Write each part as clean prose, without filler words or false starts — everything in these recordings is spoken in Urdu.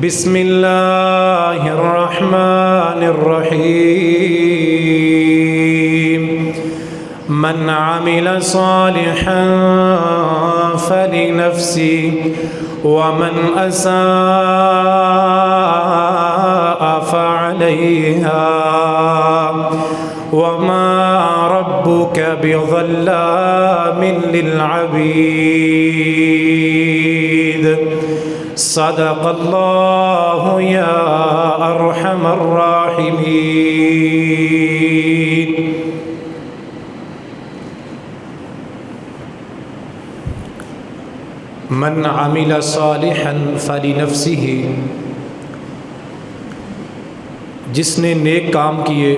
بسم اللہ الرحمن الرحیم من عمل صالحا فلنفسه ومن اساء فعليها وما ربك بظلام للعبید صدق اللہ یا ارحم الراحمین۔ من عمل صالحا فلنفسه، جس نے نیک کام کیے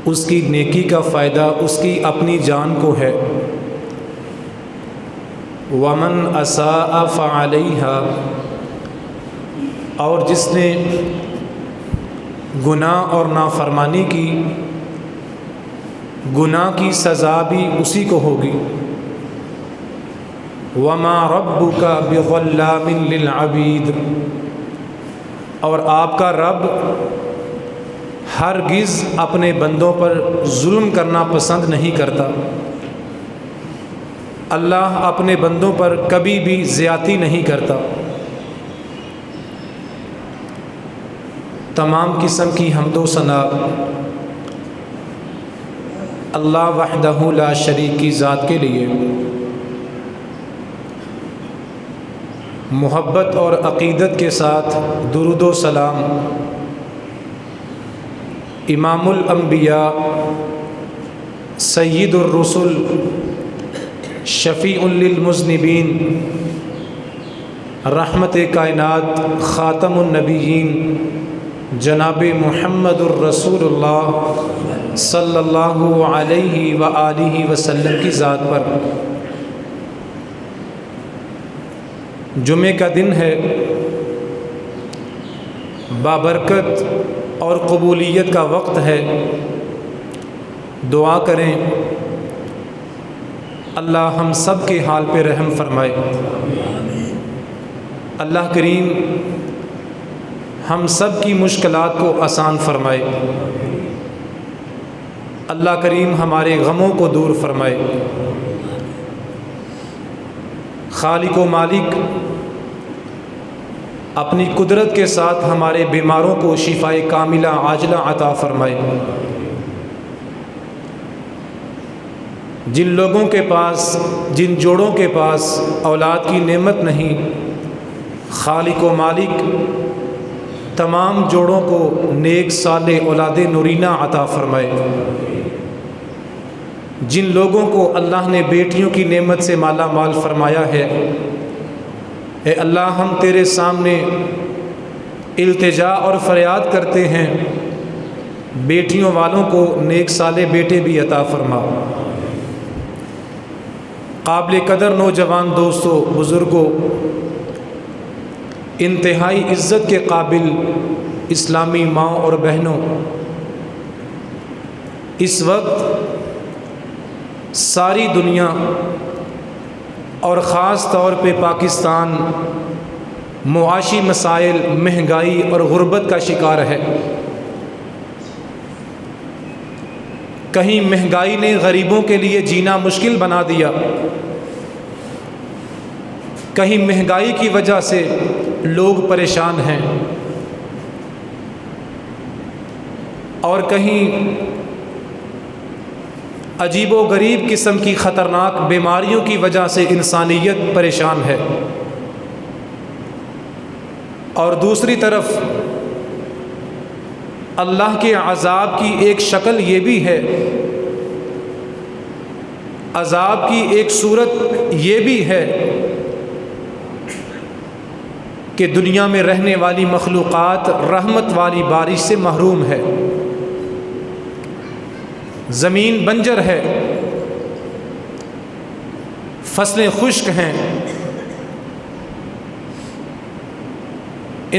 اس کی نیکی کا فائدہ اس کی اپنی جان کو ہے۔ ومن اساء فعلیہا، اور جس نے گناہ اور نافرمانی کی، گناہ کی سزا بھی اسی کو ہوگی۔ وما ربک بظلام للعبید، اور آپ کا رب ہرگز اپنے بندوں پر ظلم کرنا پسند نہیں کرتا۔ اللہ اپنے بندوں پر کبھی بھی زیادتی نہیں کرتا۔ تمام قسم کی حمد و ثنا اللہ وحدہ لا شریک کی ذات کے لیے۔ محبت اور عقیدت کے ساتھ درود و سلام امام الانبیاء سید الرسل شفیع للمذنبین رحمت کائنات خاتم النبیین جناب محمد الرسول اللہ صلی اللہ علیہ وآلہ وسلم کی ذات پر۔ جمعہ کا دن ہے، بابرکت اور قبولیت کا وقت ہے۔ دعا کریں اللہ ہم سب کے حال پہ رحم فرمائے۔ اللہ کریم ہم سب کی مشکلات کو آسان فرمائے۔ اللہ کریم ہمارے غموں کو دور فرمائے۔ خالق و مالک اپنی قدرت کے ساتھ ہمارے بیماروں کو شفائے کاملہ عاجلہ عطا فرمائے۔ جن لوگوں کے پاس، جن جوڑوں کے پاس اولاد کی نعمت نہیں، خالق و مالک تمام جوڑوں کو نیک صالح اولاد نورینہ عطا فرمائے۔ جن لوگوں کو اللہ نے بیٹیوں کی نعمت سے مالا مال فرمایا ہے، اے اللہ ہم تیرے سامنے التجا اور فریاد کرتے ہیں، بیٹیوں والوں کو نیک صالح بیٹے بھی عطا فرما۔ قابل قدر نوجوان دوستوں، بزرگوں، انتہائی عزت کے قابل اسلامی ماں اور بہنوں، اس وقت ساری دنیا اور خاص طور پہ پاکستان معاشی مسائل، مہنگائی اور غربت کا شکار ہے۔ کہیں مہنگائی نے غریبوں کے لیے جینا مشکل بنا دیا، کہیں مہنگائی کی وجہ سے لوگ پریشان ہیں، اور کہیں عجیب و غریب قسم کی خطرناک بیماریوں کی وجہ سے انسانیت پریشان ہے۔ اور دوسری طرف اللہ کے عذاب کی ایک شکل یہ بھی ہے، عذاب کی ایک صورت یہ بھی ہے کہ دنیا میں رہنے والی مخلوقات رحمت والی بارش سے محروم ہے۔ زمین بنجر ہے، فصلیں خشک ہیں،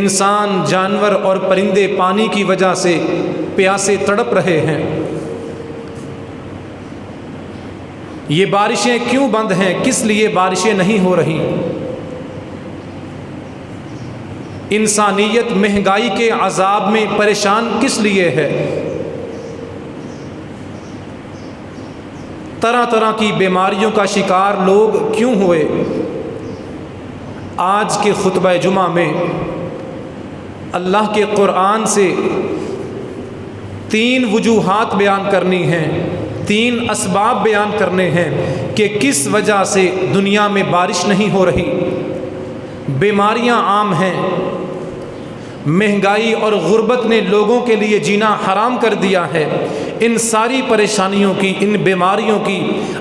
انسان، جانور اور پرندے پانی کی وجہ سے پیاسے تڑپ رہے ہیں۔ یہ بارشیں کیوں بند ہیں؟ کس لیے بارشیں نہیں ہو رہی؟ انسانیت مہنگائی کے عذاب میں پریشان کس لیے ہے؟ طرح طرح کی بیماریوں کا شکار لوگ کیوں ہوئے؟ آج کے خطبہ جمعہ میں اللہ کے قرآن سے 3 وجوہات بیان کرنی ہیں، 3 اسباب بیان کرنے ہیں کہ کس وجہ سے دنیا میں بارش نہیں ہو رہی۔ بیماریاں عام ہیں، مہنگائی اور غربت نے لوگوں کے لیے جینا حرام کر دیا ہے۔ ان ساری پریشانیوں کی، ان بیماریوں کی،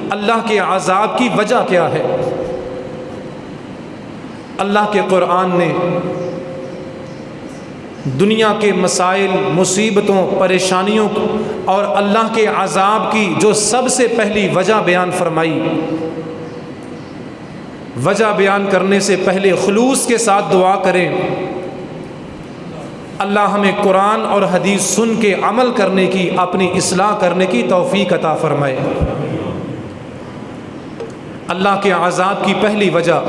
اللہ کے عذاب کی وجہ کیا ہے؟ اللہ کے قرآن نے دنیا کے مسائل، مصیبتوں، پریشانیوں اور اللہ کے عذاب کی جو سب سے پہلی وجہ بیان فرمائی۔ وجہ بیان کرنے سے پہلے خلوص کے ساتھ دعا کریں، اللہ ہمیں قرآن اور حدیث سن کے عمل کرنے کی، اپنی اصلاح کرنے کی توفیق عطا فرمائے۔ اللہ کے عذاب کی پہلی وجہ،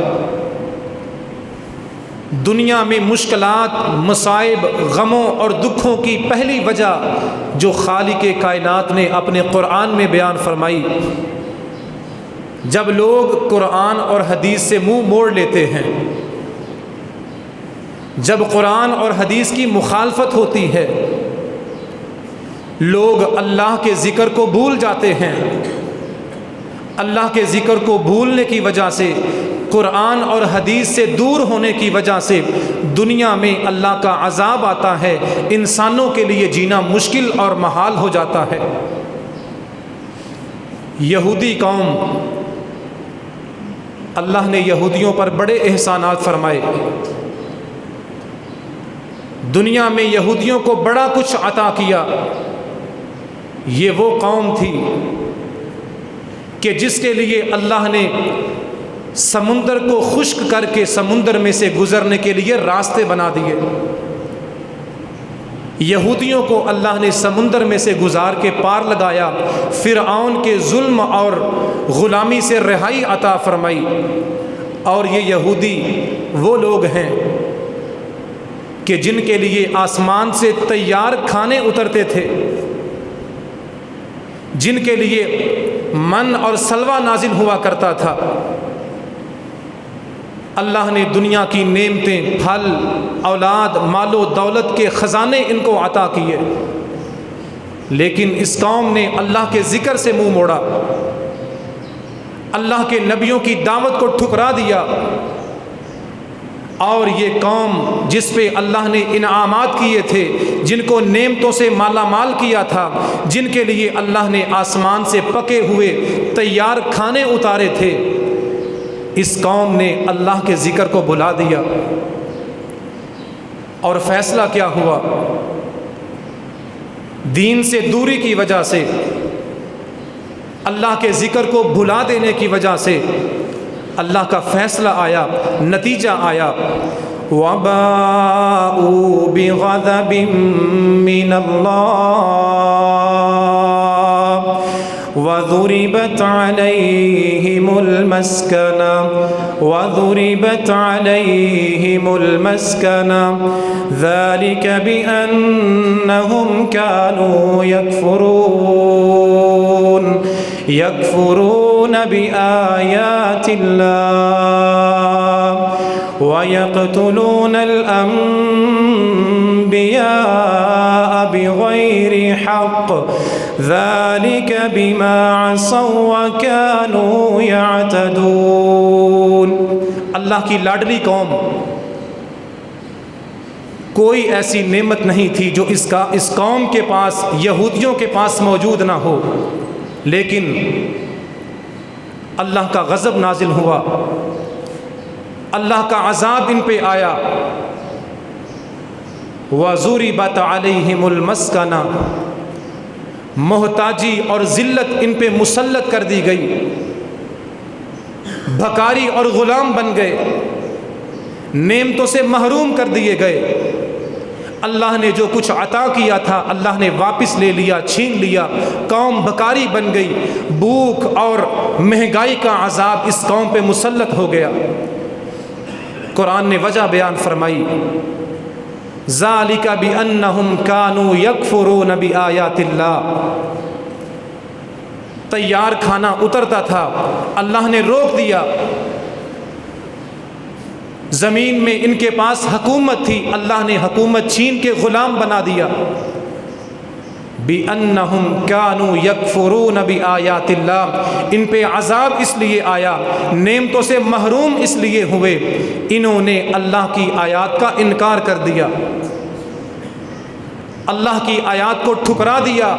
دنیا میں مشکلات، مصائب، غموں اور دکھوں کی پہلی وجہ جو خالق کائنات نے اپنے قرآن میں بیان فرمائی۔ جب لوگ قرآن اور حدیث سے منہ موڑ لیتے ہیں، جب قرآن اور حدیث کی مخالفت ہوتی ہے، لوگ اللہ کے ذکر کو بھول جاتے ہیں۔ اللہ کے ذکر کو بھولنے کی وجہ سے، قرآن اور حدیث سے دور ہونے کی وجہ سے دنیا میں اللہ کا عذاب آتا ہے، انسانوں کے لیے جینا مشکل اور محال ہو جاتا ہے۔ یہودی قوم، اللہ نے یہودیوں پر بڑے احسانات فرمائے۔ دنیا میں یہودیوں کو بڑا کچھ عطا کیا۔ یہ وہ قوم تھی کہ جس کے لیے اللہ نے سمندر کو خشک کر کے سمندر میں سے گزرنے کے لیے راستے بنا دیے۔ یہودیوں کو اللہ نے سمندر میں سے گزار کے پار لگایا، فرعون کے ظلم اور غلامی سے رہائی عطا فرمائی۔ اور یہ یہودی وہ لوگ ہیں کہ جن کے لیے آسمان سے تیار کھانے اترتے تھے، جن کے لیے من اور سلوہ نازل ہوا کرتا تھا۔ اللہ نے دنیا کی نعمتیں، پھل، اولاد، مال و دولت کے خزانے ان کو عطا کیے، لیکن اس قوم نے اللہ کے ذکر سے منہ موڑا، اللہ کے نبیوں کی دعوت کو ٹھکرا دیا۔ اور یہ قوم جس پہ اللہ نے انعامات کیے تھے، جن کو نعمتوں سے مالا مال کیا تھا، جن کے لیے اللہ نے آسمان سے پکے ہوئے تیار کھانے اتارے تھے، اس قوم نے اللہ کے ذکر کو بھلا دیا۔ اور فیصلہ کیا ہوا؟ دین سے دوری کی وجہ سے، اللہ کے ذکر کو بھلا دینے کی وجہ سے اللہ کا فیصلہ آیا، نتیجہ آیا، وَبَاءُوا بِغَضَبٍ مِّنَ اللَّهِ وَضُرِبَتْ عَلَيْهِمُ الْمَسْكَنَةُ ذَلِكَ بِأَنَّهُمْ كَانُوا يكفرون بآيات الله ويقتلون الأنبياء بغير حق ذلك بما عصوا وكانوا يعتدون۔ اللہ کی لاڈلی قوم، کوئی ایسی نعمت نہیں تھی جو اس قوم کے پاس، یہودیوں کے پاس موجود نہ ہو، لیکن اللہ کا غضب نازل ہوا، اللہ کا عذاب ان پہ آیا۔ وَضُرِبَتْ عَلَيْهِمُ الْمَسْكَنَةُ، محتاجی اور ذلت ان پہ مسلط کر دی گئی، بھکاری اور غلام بن گئے، نعمتوں سے محروم کر دیے گئے۔ اللہ نے جو کچھ عطا کیا تھا اللہ نے واپس لے لیا، چھین لیا، قوم بکاری بن گئی، بھوک اور مہنگائی کا عذاب اس قوم پہ مسلط ہو گیا۔ قرآن نے وجہ بیان فرمائی، ذالک بأنہم کانوا یکفرون بآیات اللہ۔ تیار کھانا اترتا تھا، اللہ نے روک دیا۔ زمین میں ان کے پاس حکومت تھی، اللہ نے حکومت چھین کے غلام بنا دیا۔ بِأَنَّهُمْ كَانُوا يَكْفُرُونَ بِآيَاتِ اللَّهِ، ان پہ عذاب اس لیے آیا، نعمتوں سے محروم اس لیے ہوئے، انہوں نے اللہ کی آیات کا انکار کر دیا، اللہ کی آیات کو ٹھکرا دیا،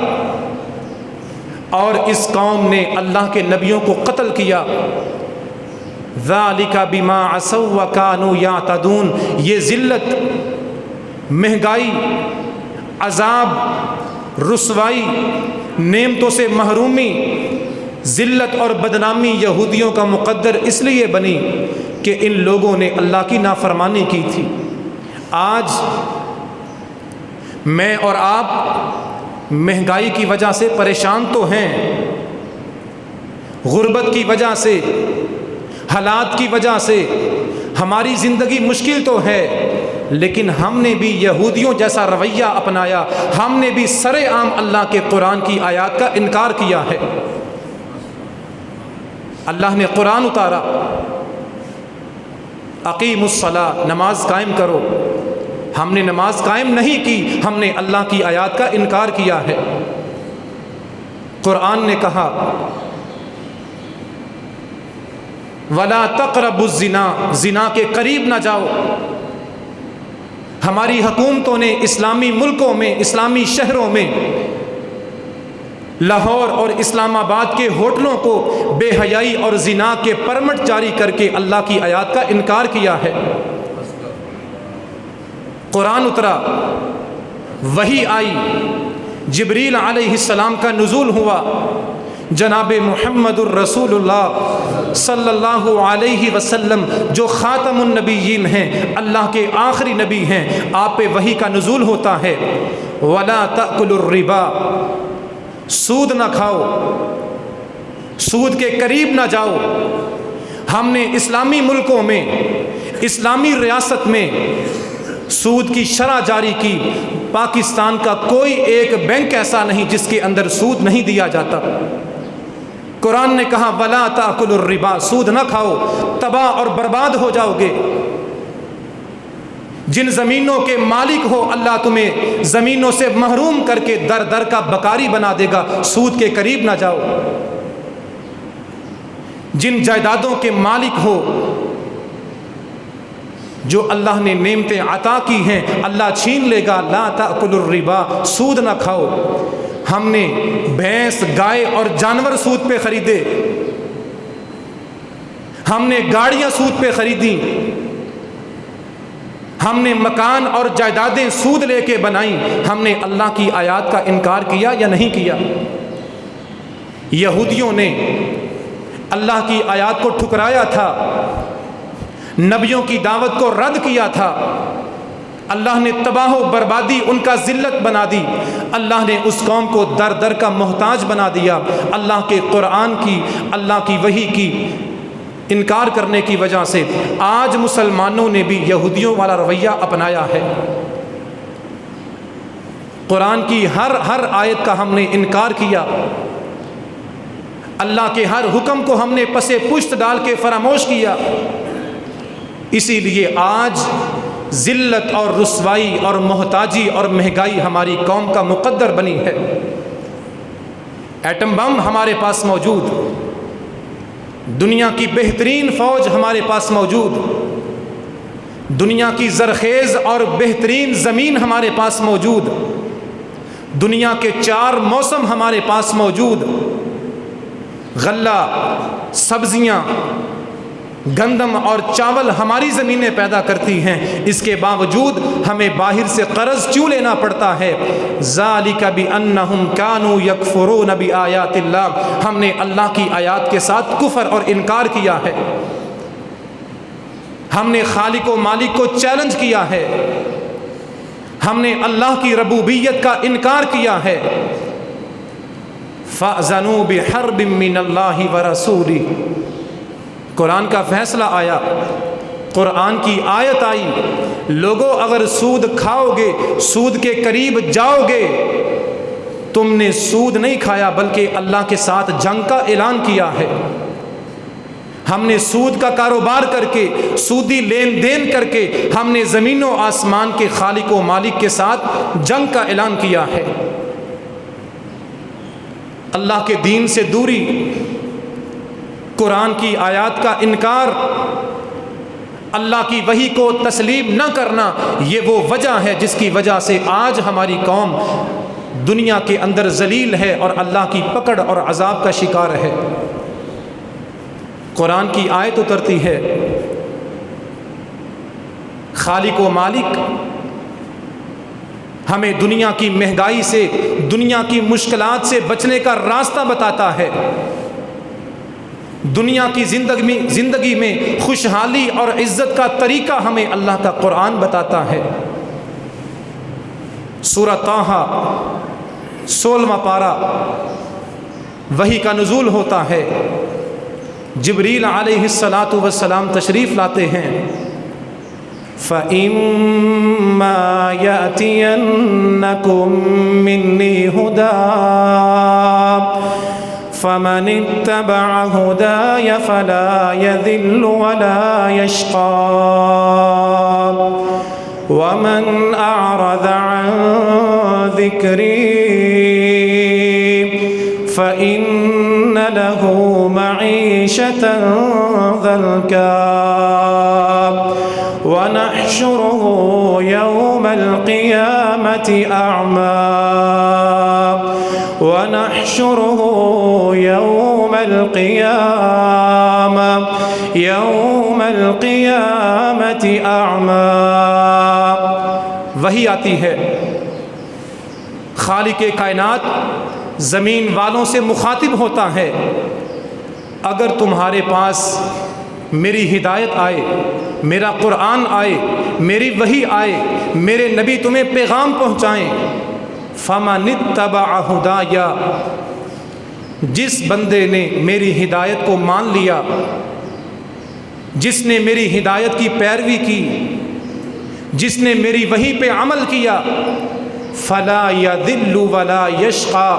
اور اس قوم نے اللہ کے نبیوں کو قتل کیا۔ ذَلِكَ بِمَا عَصَوْا وَكَانُوا يَعْتَدُونَ، یہ ذلت، مہنگائی، عذاب، رسوائی، نعمتوں سے محرومی، ذلت اور بدنامی یہودیوں کا مقدر اس لیے بنی کہ ان لوگوں نے اللہ کی نافرمانی کی تھی۔ آج میں اور آپ مہنگائی کی وجہ سے پریشان تو ہیں، غربت کی وجہ سے، حالات کی وجہ سے ہماری زندگی مشکل تو ہے، لیکن ہم نے بھی یہودیوں جیسا رویہ اپنایا، ہم نے بھی سر عام اللہ کے قرآن کی آیات کا انکار کیا ہے۔ اللہ نے قرآن اتارا، اقیموا الصلاۃ، نماز قائم کرو، ہم نے نماز قائم نہیں کی، ہم نے اللہ کی آیات کا انکار کیا ہے۔ قرآن نے کہا وَلَا تَقْرَبُوا الزِّنَا، زنا کے قریب نہ جاؤ۔ ہماری حکومتوں نے اسلامی ملکوں میں، اسلامی شہروں میں، لاہور اور اسلام آباد کے ہوٹلوں کو بے حیائی اور زنا کے پرمٹ جاری کر کے اللہ کی آیات کا انکار کیا ہے۔ قرآن اترا، وحی آئی، جبریل علیہ السلام کا نزول ہوا، جناب محمد الرسول اللہ صلی اللہ علیہ وسلم جو خاتم النبیین ہیں، اللہ کے آخری نبی ہیں، آپ پہ وحی کا نزول ہوتا ہے۔ وَلَا تَأْكُلُوا الرِّبَا، سود نہ کھاؤ، سود کے قریب نہ جاؤ۔ ہم نے اسلامی ملکوں میں، اسلامی ریاست میں سود کی شرح جاری کی، پاکستان کا کوئی ایک بینک ایسا نہیں جس کے اندر سود نہیں دیا جاتا۔ قرآن نے کہا وَلَا تَأْكُلُوا الرِّبَا، سود نہ کھاؤ، تباہ اور برباد ہو جاؤ گے۔ جن زمینوں کے مالک ہو اللہ تمہیں زمینوں سے محروم کر کے در در کا بکاری بنا دے گا، سود کے قریب نہ جاؤ۔ جن جائیدادوں کے مالک ہو، جو اللہ نے نعمتیں عطا کی ہیں، اللہ چھین لے گا۔ لا تأکلوا الربا، سود نہ کھاؤ۔ ہم نے بھینس، گائے اور جانور سود پہ خریدے، ہم نے گاڑیاں سود پہ خریدیں، ہم نے مکان اور جائیدادیں سود لے کے بنائیں۔ ہم نے اللہ کی آیات کا انکار کیا یا نہیں کیا؟ یہودیوں نے اللہ کی آیات کو ٹھکرایا تھا، نبیوں کی دعوت کو رد کیا تھا، اللہ نے تباہ و بربادی ان کا ذلت بنا دی، اللہ نے اس قوم کو در در کا محتاج بنا دیا۔ اللہ کے قرآن کی، اللہ کی وحی کی انکار کرنے کی وجہ سے آج مسلمانوں نے بھی یہودیوں والا رویہ اپنایا ہے۔ قرآن کی ہر آیت کا ہم نے انکار کیا، اللہ کے ہر حکم کو ہم نے پسے پشت ڈال کے فراموش کیا۔ اسی لیے آج ذلت اور رسوائی اور محتاجی اور مہنگائی ہماری قوم کا مقدر بنی ہے۔ ایٹم بم ہمارے پاس موجود، دنیا کی بہترین فوج ہمارے پاس موجود، دنیا کی زرخیز اور بہترین زمین ہمارے پاس موجود، دنیا کے 4 موسم ہمارے پاس موجود، غلہ، سبزیاں، گندم اور چاول ہماری زمینیں پیدا کرتی ہیں، اس کے باوجود ہمیں باہر سے قرض کیوں لینا پڑتا ہے؟ ذالک بأنہم کانوا یکفرون بآیات اللہ، ہم نے اللہ کی آیات کے ساتھ کفر اور انکار کیا ہے، ہم نے خالق و مالک کو چیلنج کیا ہے، ہم نے اللہ کی ربوبیت کا انکار کیا ہے۔ فَأْذَنُوا بِحَرْبٍ مِّنَ اللَّهِ وَرَسُولِهِ، قرآن کا فیصلہ آیا، قرآن کی آیت آئی، لوگوں اگر سود کھاؤ گے، سود کے قریب جاؤ گے، تم نے سود نہیں کھایا بلکہ اللہ کے ساتھ جنگ کا اعلان کیا ہے۔ ہم نے سود کا کاروبار کر کے، سودی لین دین کر کے، ہم نے زمین و آسمان کے خالق و مالک کے ساتھ جنگ کا اعلان کیا ہے۔ اللہ کے دین سے دوری، قرآن کی آیات کا انکار، اللہ کی وحی کو تسلیم نہ کرنا، یہ وہ وجہ ہے جس کی وجہ سے آج ہماری قوم دنیا کے اندر ذلیل ہے اور اللہ کی پکڑ اور عذاب کا شکار ہے۔ قرآن کی آیت اترتی ہے، خالق و مالک ہمیں دنیا کی مہنگائی سے، دنیا کی مشکلات سے بچنے کا راستہ بتاتا ہے، دنیا کی زندگی میں خوشحالی اور عزت کا طریقہ ہمیں اللہ کا قرآن بتاتا ہے۔ سورہ طٰہٰ 16واں پارہ، وحی کا نزول ہوتا ہے، جبریل علیہ السلام تشریف لاتے ہیں۔ فَإِمَّا يَأْتِيَنَّكُم مِّنِّي هُدًى فَمَنِ اتَّبَعَ هُدَايَ فَلَا يَضِلُّ وَلَا يَشْقَى وَمَنْ أَعْرَضَ عَنْ ذِكْرِي فَإِنَّ لَهُ مَعِيشَةً ضَنكًا وَنَحْشُرُهُ يَوْمَ الْقِيَامَةِ أَعْمَى وَنَحْشُرُهُ يَوْمَ الْقِيَامَةِ أَعْمَى۔ وہی آتی ہے، خالق کائنات زمین والوں سے مخاطب ہوتا ہے، اگر تمہارے پاس میری ہدایت آئے، میرا قرآن آئے، میری وحی آئے، میرے نبی تمہیں پیغام پہنچائیں، فَمَنِ اتَّبَعَ هُدَايَ، جس بندے نے میری ہدایت کو مان لیا، جس نے میری ہدایت کی پیروی کی، جس نے میری وحی پہ عمل کیا، فَلَا يَضِلُّ وَلَا يَشْقَى،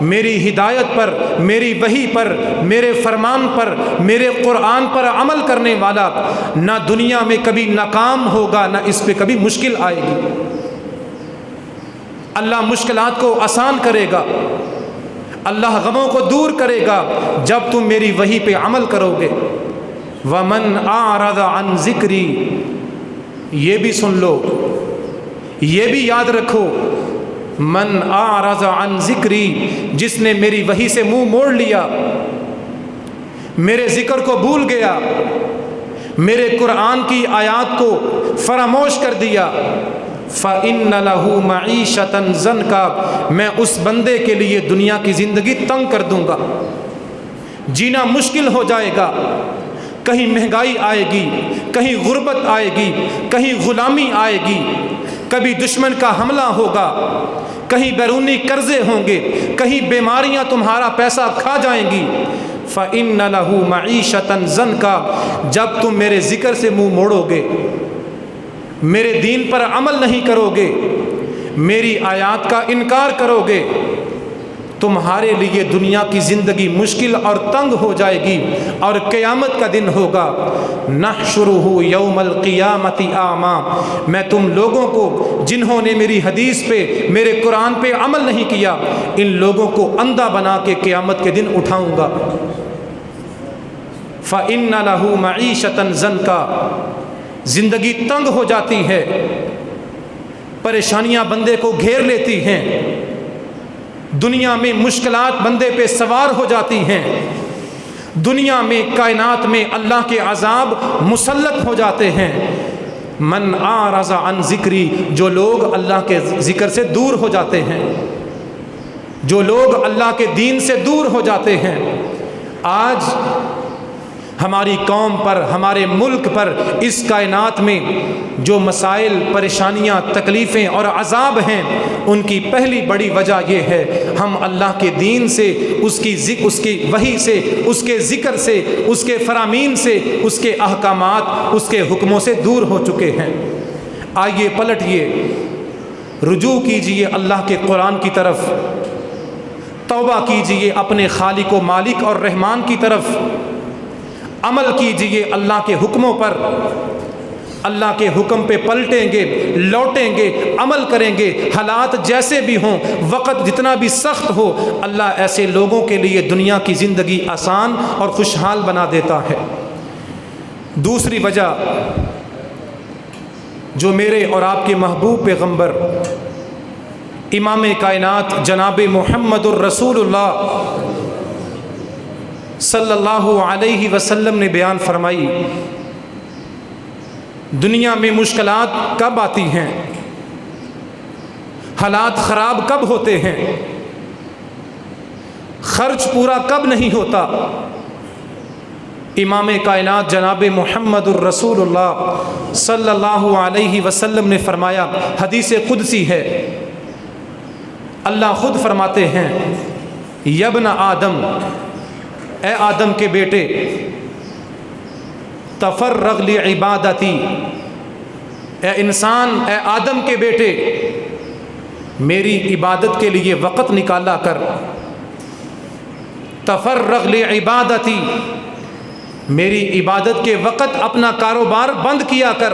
میری ہدایت پر، میری وحی پر، میرے فرمان پر، میرے قرآن پر عمل کرنے والا نہ دنیا میں کبھی ناکام ہوگا، نہ اس پہ کبھی مشکل آئے گی۔ اللہ مشکلات کو آسان کرے گا، اللہ غموں کو دور کرے گا جب تم میری وحی پہ عمل کرو گے۔ وَمَنْ أَعْرَضَ عَنْ ذِكْرِي، یہ بھی سن لو، یہ بھی یاد رکھو، من اعرض عن ذکری، جس نے میری وحی سے منہ موڑ لیا، میرے ذکر کو بھول گیا، میرے قرآن کی آیات کو فراموش کر دیا، فَإِنَّ لَهُ مَعِيشَةً ضَنكًا، میں اس بندے کے لیے دنیا کی زندگی تنگ کر دوں گا، جینا مشکل ہو جائے گا، کہیں مہنگائی آئے گی، کہیں غربت آئے گی، کہیں غلامی آئے گی، کبھی دشمن کا حملہ ہوگا، کہیں بیرونی قرضے ہوں گے، کہیں بیماریاں تمہارا پیسہ کھا جائیں گی۔ فَإِنَّ لَهُ مَعِيشَةً ضَنكًا، جب تم میرے ذکر سے منہ موڑو گے، میرے دین پر عمل نہیں کرو گے، میری آیات کا انکار کرو گے، تمہارے لیے دنیا کی زندگی مشکل اور تنگ ہو جائے گی، اور قیامت کا دن ہوگا، نحشرہ یوم القیامت اعمیٰ، میں تم لوگوں کو جنہوں نے میری حدیث پہ، میرے قرآن پہ عمل نہیں کیا، ان لوگوں کو اندھا بنا کے قیامت کے دن اٹھاؤں گا۔ فَإِنَّ لَهُ مَعِيشَةً ضَنكًا، زندگی تنگ ہو جاتی ہے، پریشانیاں بندے کو گھیر لیتی ہیں، دنیا میں مشکلات بندے پہ سوار ہو جاتی ہیں، دنیا میں کائنات میں اللہ کے عذاب مسلط ہو جاتے ہیں۔ من اعرض عن ذکری، جو لوگ اللہ کے ذکر سے دور ہو جاتے ہیں، جو لوگ اللہ کے دین سے دور ہو جاتے ہیں۔ آج ہماری قوم پر، ہمارے ملک پر، اس کائنات میں جو مسائل، پریشانیاں، تکلیفیں اور عذاب ہیں، ان کی پہلی بڑی وجہ یہ ہے ہم اللہ کے دین سے، اس کی وحی سے، اس کے ذکر سے، اس کے فرامین سے، اس کے احکامات، اس کے حکموں سے دور ہو چکے ہیں۔ آئیے پلٹیے، رجوع کیجئے اللہ کے قرآن کی طرف، توبہ کیجئے اپنے خالق و مالک اور رحمان کی طرف، عمل کیجئے اللہ کے حکموں پر۔ اللہ کے حکم پہ پلٹیں گے، لوٹیں گے، عمل کریں گے، حالات جیسے بھی ہوں، وقت جتنا بھی سخت ہو، اللہ ایسے لوگوں کے لیے دنیا کی زندگی آسان اور خوشحال بنا دیتا ہے۔ دوسری وجہ جو میرے اور آپ کے محبوب پیغمبر امام کائنات جناب محمد الرسول اللہ صلی اللہ علیہ وسلم نے بیان فرمائی، دنیا میں مشکلات کب آتی ہیں، حالات خراب کب ہوتے ہیں، خرچ پورا کب نہیں ہوتا۔ امام کائنات جناب محمد الرسول اللہ صلی اللہ علیہ وسلم نے فرمایا، حدیث قدسی ہے، اللہ خود فرماتے ہیں، یبن آدم، اے آدم کے بیٹے، تفرغ لعبادتی، اے انسان، اے آدم کے بیٹے، میری عبادت کے لیے وقت نکالا کر۔ تفرغ لعبادتی، میری عبادت کے وقت اپنا کاروبار بند کیا کر۔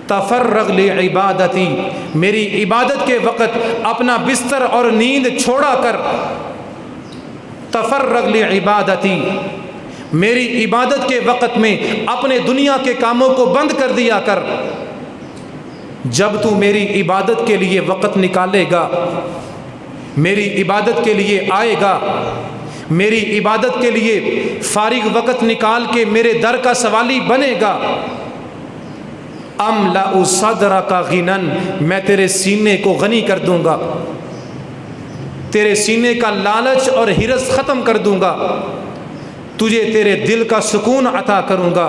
تفرغ لعبادتی، میری عبادت کے وقت اپنا بستر اور نیند چھوڑا کر۔ تفرغ لعبادتی، میری عبادت کے وقت میں اپنے دنیا کے کاموں کو بند کر دیا کر۔ جب تو میری عبادت کے لیے وقت نکالے گا، میری عبادت کے لیے آئے گا، میری عبادت کے لیے فارغ وقت نکال کے میرے در کا سوالی بنے گا، املأ صدرک غنًا، میں تیرے سینے کو غنی کر دوں گا، تیرے سینے کا لالچ اور ہرس ختم کر دوں گا، تجھے تیرے دل کا سکون عطا کروں گا۔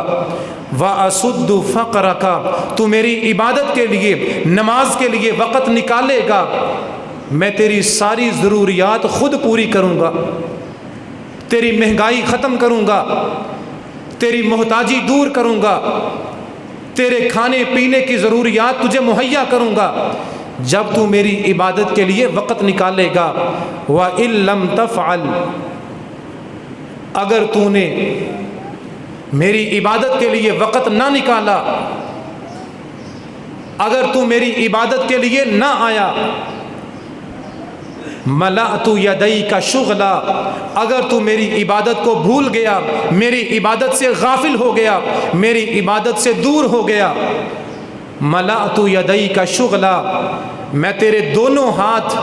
وَأَسُدُّ فَقْرَكَ، تو میری عبادت کے لیے، نماز کے لیے وقت نکالے گا، میں تیری ساری ضروریات خود پوری کروں گا، تیری مہنگائی ختم کروں گا، تیری محتاجی دور کروں گا، تیرے کھانے پینے کی ضروریات تجھے مہیا کروں گا، جب تو میری عبادت کے لیے وقت نکالے گا۔ وَإِن لَّمْ تَفْعَلْ، اگر تو نے میری عبادت کے لیے وقت نہ نکالا، اگر تو میری عبادت کے لیے نہ آیا، ملأت یدیک شغلا، اگر تو میری عبادت کو بھول گیا، میری عبادت سے غافل ہو گیا، میری عبادت سے دور ہو گیا، ملأت یدیک شغلا، میں تیرے دونوں ہاتھ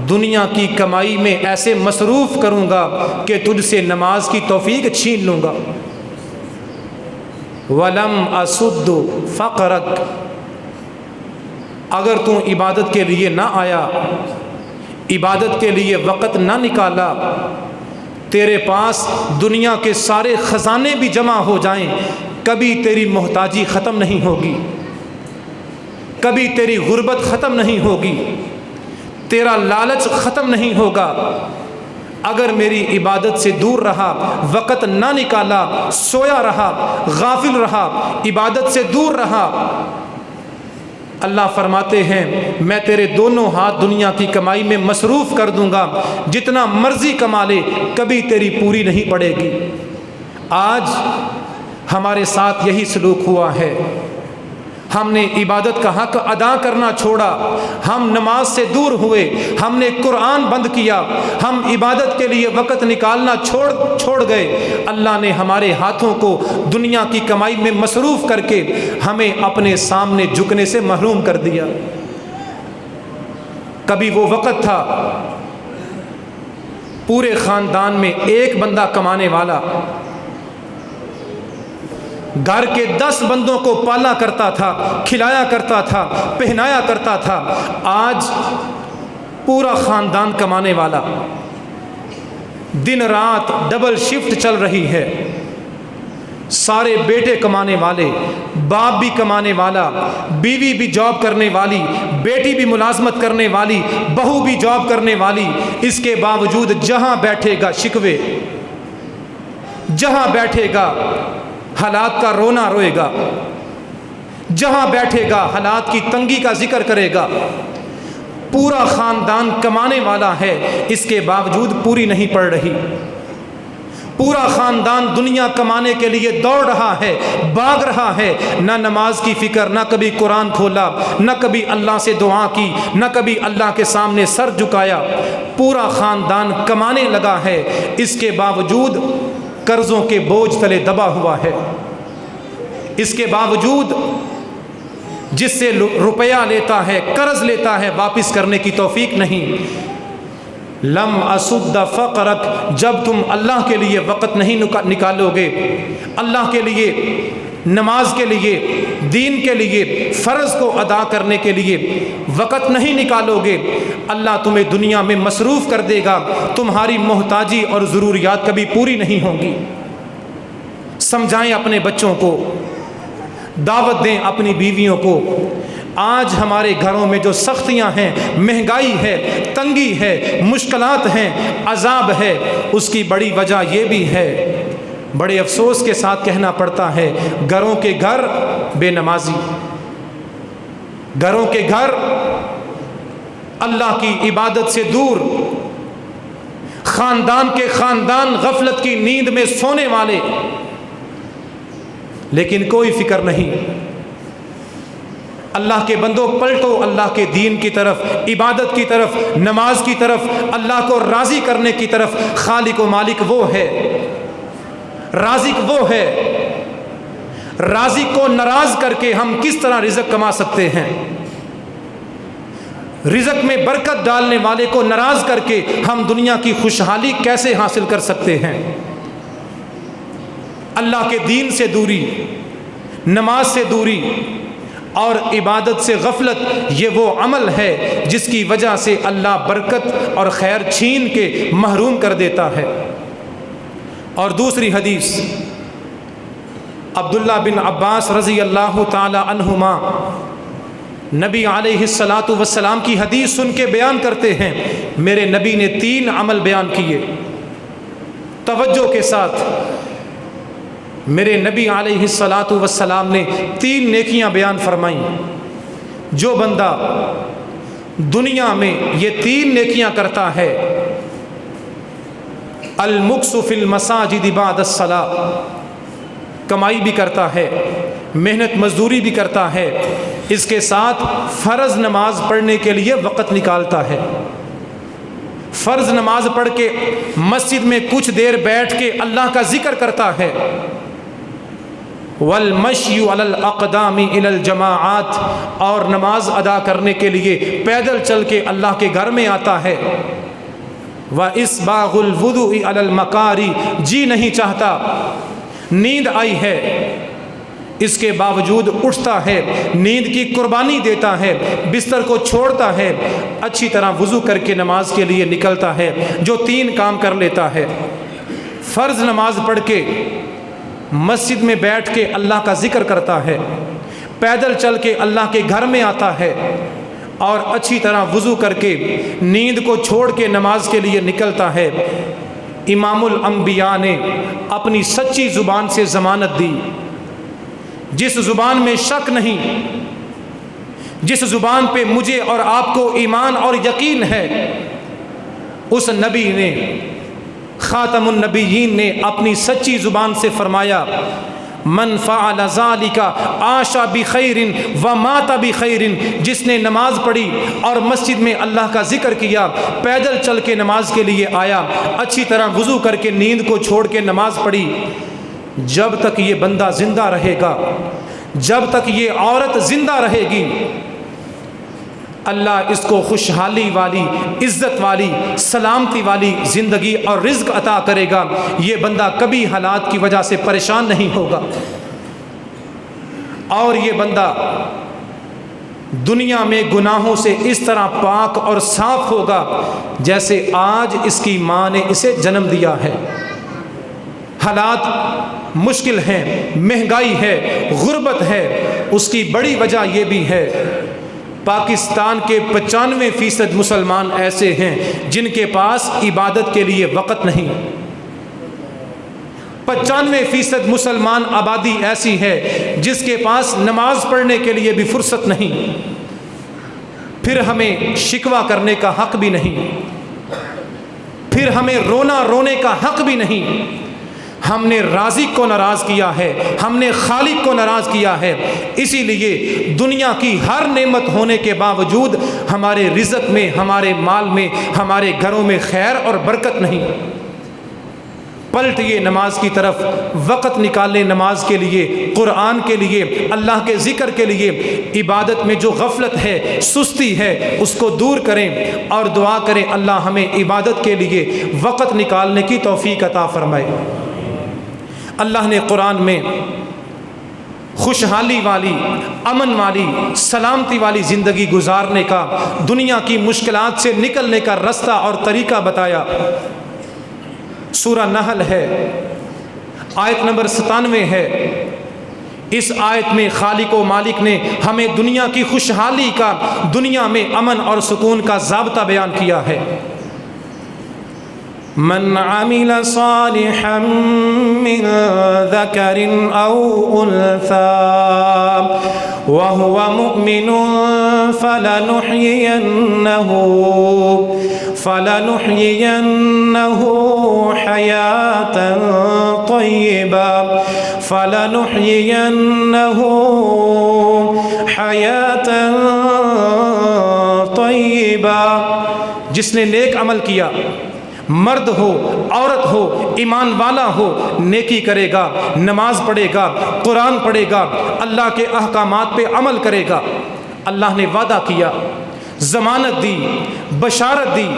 دنیا کی کمائی میں ایسے مصروف کروں گا کہ تجھ سے نماز کی توفیق چھین لوں گا۔ وَلَمْ أَسُدُّ فَقْرَكَ، اگر تو عبادت کے لیے نہ آیا، عبادت کے لیے وقت نہ نکالا، تیرے پاس دنیا کے سارے خزانے بھی جمع ہو جائیں، کبھی تیری محتاجی ختم نہیں ہوگی، کبھی تیری غربت ختم نہیں ہوگی، تیرا لالچ ختم نہیں ہوگا۔ اگر میری عبادت سے دور رہا، وقت نہ نکالا، سویا رہا، غافل رہا، عبادت سے دور رہا، اللہ فرماتے ہیں میں تیرے دونوں ہاتھ دنیا کی کمائی میں مصروف کر دوں گا، جتنا مرضی کما لے، کبھی تیری پوری نہیں پڑے گی۔ آج ہمارے ساتھ یہی سلوک ہوا ہے، ہم نے عبادت کا حق ادا کرنا چھوڑا، ہم نماز سے دور ہوئے، ہم نے قرآن بند کیا، ہم عبادت کے لیے وقت نکالنا چھوڑ گئے، اللہ نے ہمارے ہاتھوں کو دنیا کی کمائی میں مصروف کر کے ہمیں اپنے سامنے جھکنے سے محروم کر دیا۔ کبھی وہ وقت تھا پورے خاندان میں ایک بندہ کمانے والا گھر کے 10 بندوں کو پالا کرتا تھا، کھلایا کرتا تھا، پہنایا کرتا تھا۔ آج پورا خاندان کمانے والا، دن رات ڈبل شفٹ چل رہی ہے، سارے بیٹے کمانے والے، باپ بھی کمانے والا، بیوی بھی جاب کرنے والی، بیٹی بھی ملازمت کرنے والی، بہو بھی جاب کرنے والی، اس کے باوجود جہاں بیٹھے گا شکوے، جہاں بیٹھے گا حالات کا رونا روئے گا، جہاں بیٹھے گا حالات کی تنگی کا ذکر کرے گا۔ پورا خاندان کمانے والا ہے، اس کے باوجود پوری نہیں پڑ رہی۔ پورا خاندان دنیا کمانے کے لیے دوڑ رہا ہے، بھاگ رہا ہے، نہ نماز کی فکر، نہ کبھی قرآن کھولا، نہ کبھی اللہ سے دعا کی، نہ کبھی اللہ کے سامنے سر جھکایا۔ پورا خاندان کمانے لگا ہے، اس کے باوجود قرضوں کے بوجھ تلے دبا ہوا ہے۔ اس کے باوجود جس سے روپیہ لیتا ہے، قرض لیتا ہے، واپس کرنے کی توفیق نہیں۔ لم اسد فقرک، جب تم اللہ کے لیے وقت نہیں نکالو گے، اللہ کے لیے، نماز کے لیے، دین کے لیے، فرض کو ادا کرنے کے لیے وقت نہیں نکالو گے، اللہ تمہیں دنیا میں مصروف کر دے گا، تمہاری محتاجی اور ضروریات کبھی پوری نہیں ہوں گی۔ سمجھائیں اپنے بچوں کو، دعوت دیں اپنی بیویوں کو۔ آج ہمارے گھروں میں جو سختیاں ہیں، مہنگائی ہے، تنگی ہے، مشکلات ہیں، عذاب ہے، اس کی بڑی وجہ یہ بھی ہے، بڑے افسوس کے ساتھ کہنا پڑتا ہے، گھروں کے گھر بے نمازی، گھروں کے گھر اللہ کی عبادت سے دور، خاندان کے خاندان غفلت کی نیند میں سونے والے، لیکن کوئی فکر نہیں۔ اللہ کے بندوں، پلٹو اللہ کے دین کی طرف، عبادت کی طرف، نماز کی طرف، اللہ کو راضی کرنے کی طرف۔ خالق و مالک وہ ہے، رازق وہ ہے۔ رازق کو ناراض کر کے ہم کس طرح رزق کما سکتے ہیں؟ رزق میں برکت ڈالنے والے کو ناراض کر کے ہم دنیا کی خوشحالی کیسے حاصل کر سکتے ہیں؟ اللہ کے دین سے دوری، نماز سے دوری اور عبادت سے غفلت، یہ وہ عمل ہے جس کی وجہ سے اللہ برکت اور خیر چھین کے محروم کر دیتا ہے۔ اور دوسری حدیث عبداللہ بن عباس رضی اللہ تعالی عنہما نبی علیہ الصلاۃ والسلام کی حدیث سن کے بیان کرتے ہیں، میرے نبی نے 3 عمل بیان کیے، توجہ کے ساتھ۔ میرے نبی علیہ الصلاۃ والسلام نے 3 نیکیاں بیان فرمائیں۔ جو بندہ دنیا میں یہ 3 نیکیاں کرتا ہے، المکث فی المساجد بعد الصلاۃ، کمائی بھی کرتا ہے، محنت مزدوری بھی کرتا ہے، اس کے ساتھ فرض نماز پڑھنے کے لیے وقت نکالتا ہے، فرض نماز پڑھ کے مسجد میں کچھ دیر بیٹھ کے اللہ کا ذکر کرتا ہے، والمشی علی الاقدام الی الجماعات، اور نماز ادا کرنے کے لیے پیدل چل کے اللہ کے گھر میں آتا ہے، واسباغ الوضوء علی المکاری، جی نہیں چاہتا، نیند آئی ہے، اس کے باوجود اٹھتا ہے، نیند کی قربانی دیتا ہے، بستر کو چھوڑتا ہے، اچھی طرح وضو کر کے نماز کے لیے نکلتا ہے۔ جو 3 کام کر لیتا ہے، فرض نماز پڑھ کے مسجد میں بیٹھ کے اللہ کا ذکر کرتا ہے، پیدل چل کے اللہ کے گھر میں آتا ہے، اور اچھی طرح وضو کر کے نیند کو چھوڑ کے نماز کے لیے نکلتا ہے، امام الانبیاء نے اپنی سچی زبان سے ضمانت دی، جس زبان میں شک نہیں، جس زبان پہ مجھے اور آپ کو ایمان اور یقین ہے، اس نبی نے، خاتم النبیین نے اپنی سچی زبان سے فرمایا، من فعل ذلک عاش بخیر ومات بخیر، جس نے نماز پڑھی اور مسجد میں اللہ کا ذکر کیا، پیدل چل کے نماز کے لیے آیا، اچھی طرح وضو کر کے نیند کو چھوڑ کے نماز پڑھی، جب تک یہ بندہ زندہ رہے گا، جب تک یہ عورت زندہ رہے گی، اللہ اس کو خوشحالی والی، عزت والی، سلامتی والی زندگی اور رزق عطا کرے گا۔ یہ بندہ کبھی حالات کی وجہ سے پریشان نہیں ہوگا، اور یہ بندہ دنیا میں گناہوں سے اس طرح پاک اور صاف ہوگا جیسے آج اس کی ماں نے اسے جنم دیا ہے۔ حالات مشکل ہیں، مہنگائی ہے، غربت ہے، اس کی بڑی وجہ یہ بھی ہے پاکستان کے 95% مسلمان ایسے ہیں جن کے پاس عبادت کے لیے وقت نہیں۔ 95% مسلمان آبادی ایسی ہے جس کے پاس نماز پڑھنے کے لیے بھی فرصت نہیں، پھر ہمیں شکوہ کرنے کا حق بھی نہیں، پھر ہمیں رونے کا حق بھی نہیں۔ ہم نے رازق کو ناراض کیا ہے، ہم نے خالق کو ناراض کیا ہے، اسی لیے دنیا کی ہر نعمت ہونے کے باوجود ہمارے رزق میں، ہمارے مال میں، ہمارے گھروں میں خیر اور برکت نہیں۔ پلٹیے نماز کی طرف، وقت نکالیں نماز کے لیے، قرآن کے لیے، اللہ کے ذکر کے لیے۔ عبادت میں جو غفلت ہے، سستی ہے، اس کو دور کریں اور دعا کریں اللہ ہمیں عبادت کے لیے وقت نکالنے کی توفیق عطا فرمائے۔ اللہ نے قرآن میں خوشحالی والی، امن والی، سلامتی والی زندگی گزارنے کا، دنیا کی مشکلات سے نکلنے کا راستہ اور طریقہ بتایا۔ سورہ نحل ہے، آیت نمبر 97 ہے۔ اس آیت میں خالق و مالک نے ہمیں دنیا کی خوشحالی کا، دنیا میں امن اور سکون کا ضابطہ بیان کیا ہے۔ من عمل صالحا من ذکر او انثى وهو مؤمن فلنحيينه حياة طيبة۔ جس نے نیک عمل کیا، مرد ہو، عورت ہو، ایمان والا ہو، نیکی کرے گا، نماز پڑھے گا، قرآن پڑھے گا، اللہ کے احکامات پہ عمل کرے گا۔ اللہ نے وعدہ کیا، ضمانت دی، بشارت دی،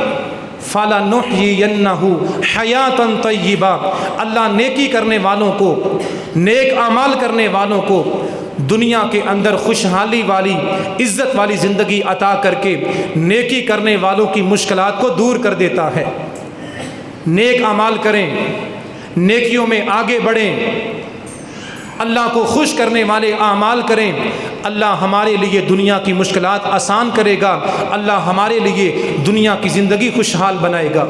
فَلَنُحْيِيَنَّهُ حَيَاةً طَيِّبَةً۔ اللہ نیکی کرنے والوں کو، نیک اعمال کرنے والوں کو دنیا کے اندر خوشحالی والی، عزت والی زندگی عطا کر کے نیکی کرنے والوں کی مشکلات کو دور کر دیتا ہے۔ نیک اعمال کریں، نیکیوں میں آگے بڑھیں، اللہ کو خوش کرنے والے اعمال کریں، اللہ ہمارے لیے دنیا کی مشکلات آسان کرے گا، اللہ ہمارے لیے دنیا کی زندگی خوشحال بنائے گا۔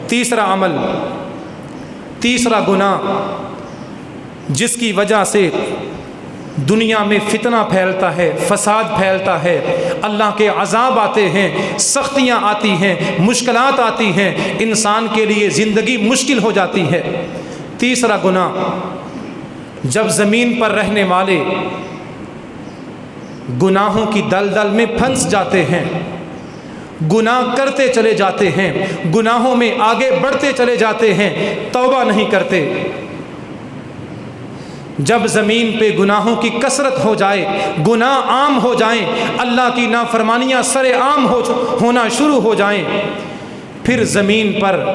تیسرا عمل، تیسرا گناہ جس کی وجہ سے دنیا میں فتنہ پھیلتا ہے، فساد پھیلتا ہے، اللہ کے عذاب آتے ہیں، سختیاں آتی ہیں، مشکلات آتی ہیں، انسان کے لیے زندگی مشکل ہو جاتی ہے۔ تیسرا گناہ، جب زمین پر رہنے والے گناہوں کی دلدل میں پھنس جاتے ہیں، گناہ کرتے چلے جاتے ہیں، گناہوں میں آگے بڑھتے چلے جاتے ہیں، توبہ نہیں کرتے۔ جب زمین پہ گناہوں کی کثرت ہو جائے، گناہ عام ہو جائیں، اللہ کی نافرمانیاں سر عام ہونا شروع ہو جائیں، پھر زمین پر،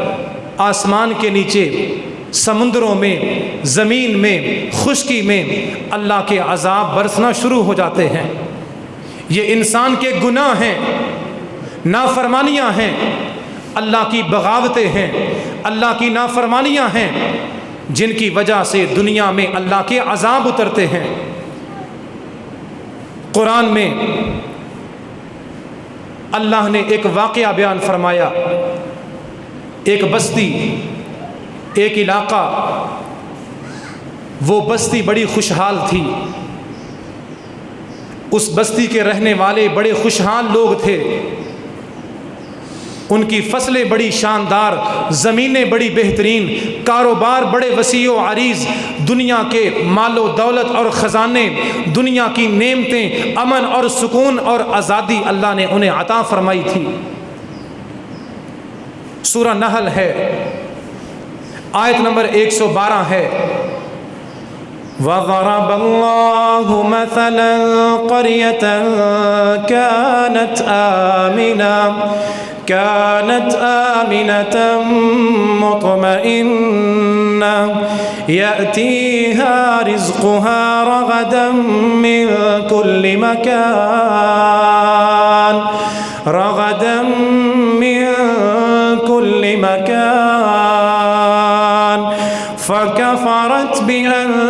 آسمان کے نیچے، سمندروں میں، زمین میں، خشکی میں اللہ کے عذاب برسنا شروع ہو جاتے ہیں۔ یہ انسان کے گناہ ہیں، نافرمانیاں ہیں، اللہ کی بغاوتیں ہیں، اللہ کی نافرمانیاں ہیں، جن کی وجہ سے دنیا میں اللہ کے عذاب اترتے ہیں۔ قرآن میں اللہ نے ایک واقعہ بیان فرمایا، ایک بستی، ایک علاقہ، وہ بستی بڑی خوشحال تھی، اس بستی کے رہنے والے بڑے خوشحال لوگ تھے، ان کی فصلیں بڑی شاندار، زمینیں بڑی بہترین، کاروبار بڑے وسیع و عریض، دنیا کے مال و دولت اور خزانے، دنیا کی نعمتیں، امن اور سکون اور آزادی اللہ نے انہیں عطا فرمائی تھی۔ سورہ نحل ہے، آیت نمبر 112 ہے، وَضَرَبَ اللَّهُ مَثَلًا قَرْيَةً كانت آمنة مطمئنة يأتيها رزقها رغدا من كل مكان فكفرت بأنعم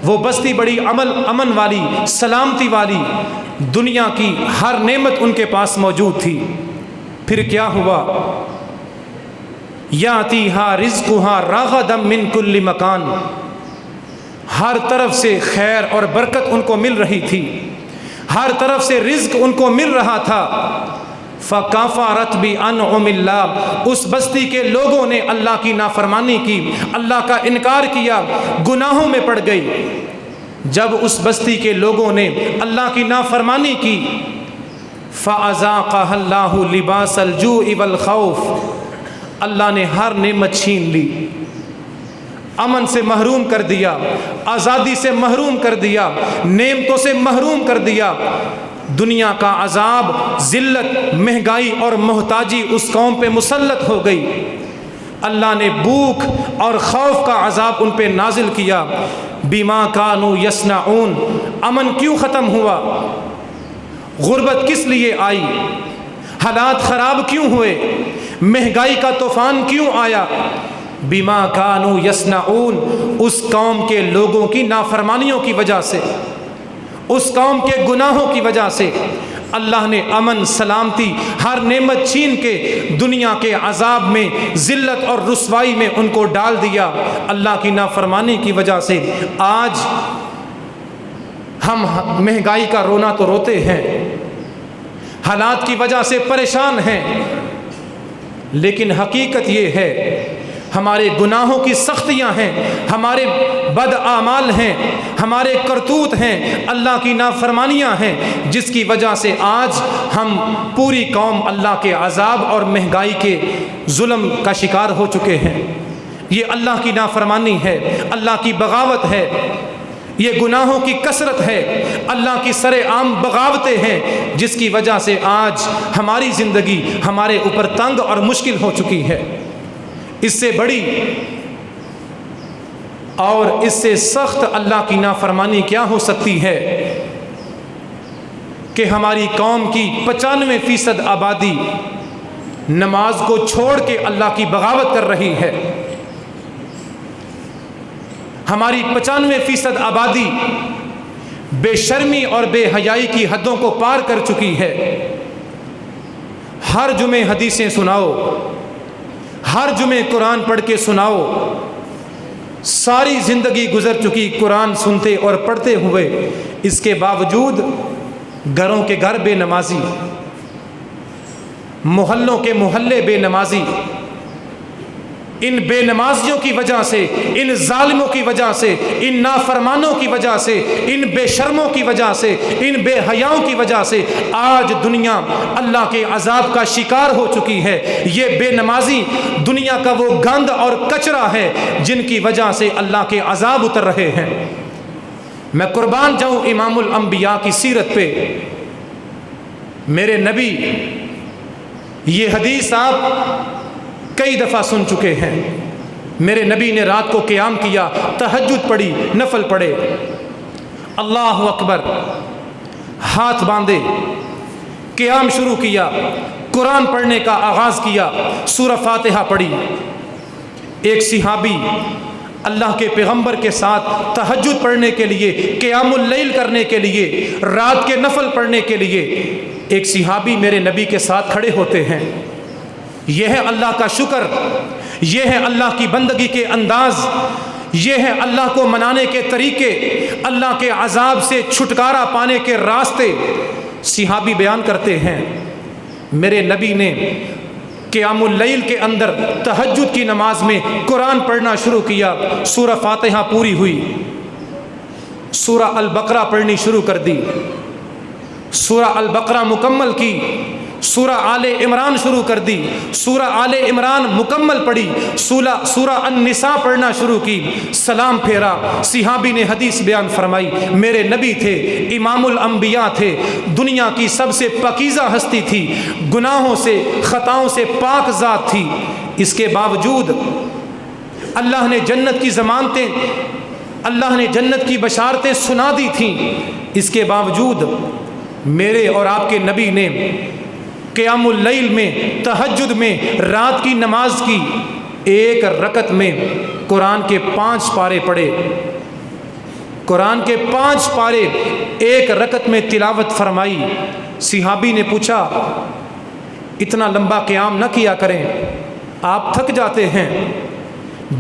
وہ بستی بڑی امن والی، سلامتی والی، دنیا کی ہر نعمت ان کے پاس موجود تھی۔ پھر کیا ہوا؟ یاتیہا رزقہا رغدا من کل مکان، ہر طرف سے خیر اور برکت ان کو مل رہی تھی، ہر طرف سے رزق ان کو مل رہا تھا۔ فَكَفَرَتْ بِأَنْعُمِ اللَّهِ، اس بستی کے لوگوں نے اللہ کی نافرمانی کی، اللہ کا انکار کیا، گناہوں میں پڑ گئی۔ جب اس بستی کے لوگوں نے اللہ کی نافرمانی کی، فَأَذَاقَهَا اللَّهُ لِبَاسَ الْجُوعِ وَالْخَوْفِ، اللہ نے ہر نعمت چھین لی، امن سے محروم کر دیا، آزادی سے محروم کر دیا، نعمتوں سے محروم کر دیا۔ دنیا کا عذاب، ذلت، مہنگائی اور محتاجی اس قوم پہ مسلط ہو گئی۔ اللہ نے بھوک اور خوف کا عذاب ان پہ نازل کیا۔ بما کانوا یصنعون، امن کیوں ختم ہوا؟ غربت کس لیے آئی؟ حالات خراب کیوں ہوئے؟ مہنگائی کا طوفان کیوں آیا؟ بما کانوا یصنعون، اس قوم کے لوگوں کی نافرمانیوں کی وجہ سے، اس قوم کے گناہوں کی وجہ سے اللہ نے امن، سلامتی، ہر نعمت چھین کے دنیا کے عذاب میں، ذلت اور رسوائی میں ان کو ڈال دیا۔ اللہ کی نافرمانی کی وجہ سے آج ہم مہنگائی کا رونا تو روتے ہیں، حالات کی وجہ سے پریشان ہیں، لیکن حقیقت یہ ہے ہمارے گناہوں کی سختیاں ہیں، ہمارے بد اعمال ہیں، ہمارے کرتوت ہیں، اللہ کی نافرمانیاں ہیں، جس کی وجہ سے آج ہم پوری قوم اللہ کے عذاب اور مہنگائی کے ظلم کا شکار ہو چکے ہیں۔ یہ اللہ کی نافرمانی ہے، اللہ کی بغاوت ہے، یہ گناہوں کی کثرت ہے، اللہ کی سر عام بغاوتیں ہیں، جس کی وجہ سے آج ہماری زندگی ہمارے اوپر تنگ اور مشکل ہو چکی ہے۔ اس سے بڑی اور اس سے سخت اللہ کی نافرمانی کیا ہو سکتی ہے کہ ہماری قوم کی 95% آبادی نماز کو چھوڑ کے اللہ کی بغاوت کر رہی ہے۔ ہماری 95% آبادی بے شرمی اور بے حیائی کی حدوں کو پار کر چکی ہے۔ ہر جمعے حدیثیں سناؤ، ہر جمعے قرآن پڑھ کے سناؤ، ساری زندگی گزر چکی قرآن سنتے اور پڑھتے ہوئے، اس کے باوجود گھروں کے گھر بے نمازی، محلوں کے محلے بے نمازی۔ ان بے نمازیوں کی وجہ سے، ان ظالموں کی وجہ سے، ان نافرمانوں کی وجہ سے، ان بے شرموں کی وجہ سے، ان بے حیاؤں کی وجہ سے آج دنیا اللہ کے عذاب کا شکار ہو چکی ہے۔ یہ بے نمازی دنیا کا وہ گند اور کچرا ہے جن کی وجہ سے اللہ کے عذاب اتر رہے ہیں۔ میں قربان جاؤں امام الانبیاء کی سیرت پہ، میرے نبی، یہ حدیث آپ کئی دفعہ سن چکے ہیں۔ میرے نبی نے رات کو قیام کیا، تہجد پڑھی، نفل پڑھے، اللہ اکبر، ہاتھ باندھے، قیام شروع کیا، قرآن پڑھنے کا آغاز کیا، سورہ فاتحہ پڑھی۔ ایک صحابی اللہ کے پیغمبر کے ساتھ تہجد پڑھنے کے لیے، قیام اللیل کرنے کے لیے، رات کے نفل پڑھنے کے لیے ایک صحابی میرے نبی کے ساتھ کھڑے ہوتے ہیں۔ یہ ہے اللہ کا شکر، یہ ہے اللہ کی بندگی کے انداز، یہ ہے اللہ کو منانے کے طریقے، اللہ کے عذاب سے چھٹکارا پانے کے راستے۔ صحابی بیان کرتے ہیں میرے نبی نے قیام اللیل کے اندر تہجد کی نماز میں قرآن پڑھنا شروع کیا، سورہ فاتحہ پوری ہوئی، سورہ البقرہ پڑھنی شروع کر دی، سورہ البقرہ مکمل کی، سورہ آل عمران شروع کر دی، سورہ آل عمران مکمل پڑھی، سورہ النساء پڑھنا شروع کی، سلام پھیرا۔ صحابی نے حدیث بیان فرمائی، میرے نبی تھے، امام الانبیاء تھے، دنیا کی سب سے پاکیزہ ہستی تھی، گناہوں سے، خطاؤں سے پاک ذات تھی، اس کے باوجود اللہ نے جنت کی ضمانتیں، اللہ نے جنت کی بشارتیں سنا دی تھیں، اس کے باوجود میرے اور آپ کے نبی نے قیام اللیل میں، تہجد میں، رات کی نماز کی، ایک رکعت میں قرآن کے 5 پارے پڑھے، قرآن کے 5 پارے ایک رکعت میں تلاوت فرمائی۔ صحابی نے پوچھا اتنا لمبا قیام نہ کیا کریں، آپ تھک جاتے ہیں،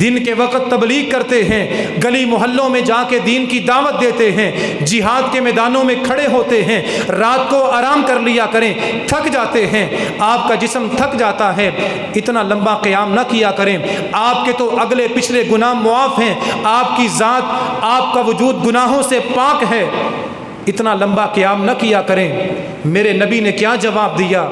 دن کے وقت تبلیغ کرتے ہیں، گلی محلوں میں جا کے دین کی دعوت دیتے ہیں، جہاد کے میدانوں میں کھڑے ہوتے ہیں، رات کو آرام کر لیا کریں، تھک جاتے ہیں، آپ کا جسم تھک جاتا ہے، اتنا لمبا قیام نہ کیا کریں، آپ کے تو اگلے پچھلے گناہ معاف ہیں، آپ کی ذات، آپ کا وجود گناہوں سے پاک ہے، اتنا لمبا قیام نہ کیا کریں۔ میرے نبی نے کیا جواب دیا؟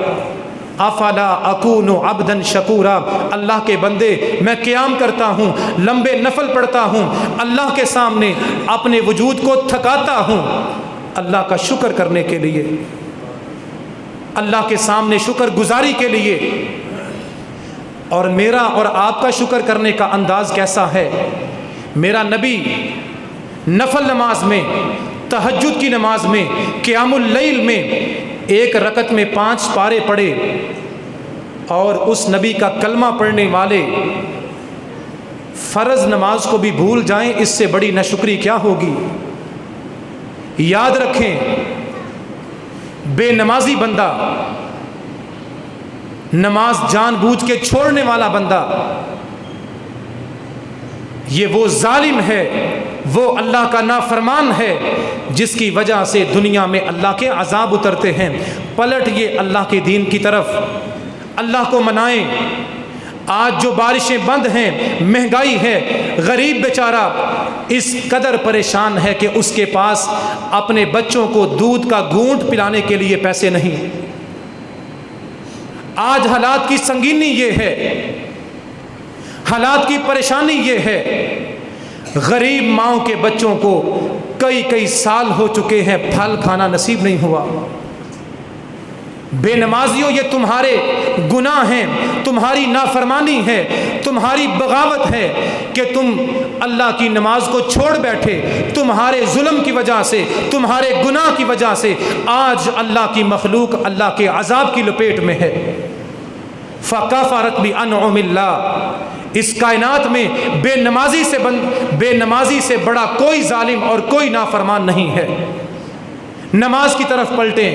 افلا اکون عبدا شکورا، اللہ کے بندے میں قیام کرتا ہوں، لمبے نفل پڑھتا ہوں، اللہ کے سامنے اپنے وجود کو تھکاتا ہوں اللہ کا شکر کرنے کے لیے، اللہ کے سامنے شکر گزاری کے لیے۔ اور میرا اور آپ کا شکر کرنے کا انداز کیسا ہے؟ میرا نبی نفل نماز میں، تہجد کی نماز میں، قیام اللیل میں ایک رکعت میں 5 پارے پڑھے، اور اس نبی کا کلمہ پڑھنے والے فرض نماز کو بھی بھول جائیں، اس سے بڑی ناشکری کیا ہوگی؟ یاد رکھیں، بے نمازی بندہ، نماز جان بوجھ کے چھوڑنے والا بندہ، یہ وہ ظالم ہے، وہ اللہ کا نافرمان ہے، جس کی وجہ سے دنیا میں اللہ کے عذاب اترتے ہیں۔ پلٹ یہ اللہ کے دین کی طرف، اللہ کو منائیں۔ آج جو بارشیں بند ہیں، مہنگائی ہے، غریب بیچارہ اس قدر پریشان ہے کہ اس کے پاس اپنے بچوں کو دودھ کا گھونٹ پلانے کے لیے پیسے نہیں۔ آج حالات کی سنگینی یہ ہے، حالات کی پریشانی یہ ہے، غریب ماؤں کے بچوں کو کئی سال ہو چکے ہیں پھل کھانا نصیب نہیں ہوا۔ بے نمازیوں، یہ تمہارے گناہ ہیں، تمہاری نافرمانی ہے، تمہاری بغاوت ہے کہ تم اللہ کی نماز کو چھوڑ بیٹھے۔ تمہارے ظلم کی وجہ سے، تمہارے گناہ کی وجہ سے آج اللہ کی مخلوق اللہ کے عذاب کی لپیٹ میں ہے۔ فَكَفَرَتْ بِأَنْعُمِ اللَّهِ، اس کائنات میں بے نمازی سے بڑا کوئی ظالم اور کوئی نافرمان نہیں ہے۔ نماز کی طرف پلٹیں،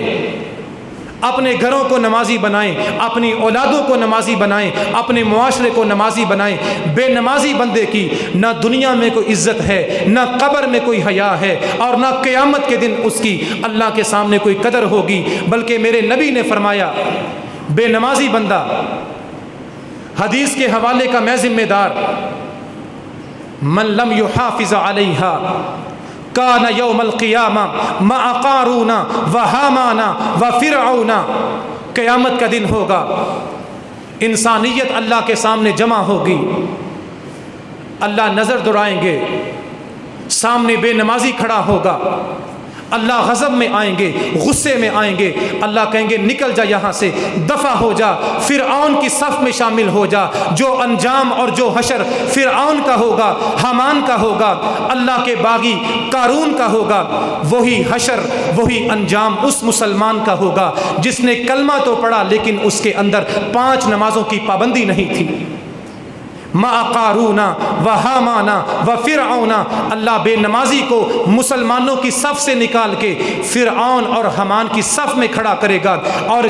اپنے گھروں کو نمازی بنائیں، اپنی اولادوں کو نمازی بنائیں، اپنے معاشرے کو نمازی بنائیں۔ بے نمازی بندے کی نہ دنیا میں کوئی عزت ہے، نہ قبر میں کوئی حیا ہے، اور نہ قیامت کے دن اس کی اللہ کے سامنے کوئی قدر ہوگی۔ بلکہ میرے نبی نے فرمایا، بے نمازی بندہ، حدیث کے حوالے کا میں ذمہ دار، من لم يحافظ علیہا کان یوم القیامہ مع قارون و حامان و فرعون، قیامت کا دن ہوگا، انسانیت اللہ کے سامنے جمع ہوگی، اللہ نظر دوڑائیں گے، سامنے بے نمازی کھڑا ہوگا، اللہ غضب میں آئیں گے، غصے میں آئیں گے، اللہ کہیں گے نکل جا یہاں سے، دفع ہو جا، فرعون کی صف میں شامل ہو جا۔ جو انجام اور جو حشر فرعون کا ہوگا، حامان کا ہوگا، اللہ کے باغی قارون کا ہوگا، وہی حشر، وہی انجام اس مسلمان کا ہوگا جس نے کلمہ تو پڑھا لیکن اس کے اندر 5 نمازوں کی پابندی نہیں تھی۔ مع قارون و حامان و فرعون، اللہ بے نمازی کو مسلمانوں کی صف سے نکال کے فرعون اور حامان کی صف میں کھڑا کرے گا اور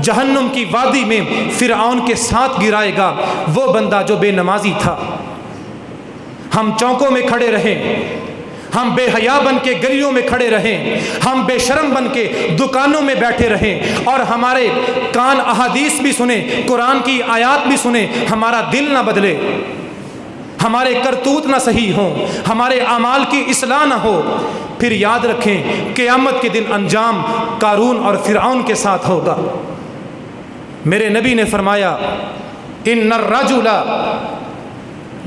جہنم کی وادی میں فرعون کے ساتھ گرائے گا۔ وہ بندہ جو بے نمازی تھا، ہم چوکوں میں کھڑے رہیں، ہم بے حیا بن کے گلیوں میں کھڑے رہیں، ہم بے شرم بن کے دکانوں میں بیٹھے رہیں، اور ہمارے کان احادیث بھی سنیں، قرآن کی آیات بھی سنیں، ہمارا دل نہ بدلے، ہمارے کرتوت نہ صحیح ہوں، ہمارے اعمال کی اصلاح نہ ہو، پھر یاد رکھیں قیامت کے دن انجام قارون اور فرعون کے ساتھ ہوگا۔ میرے نبی نے فرمایا، ان الرجل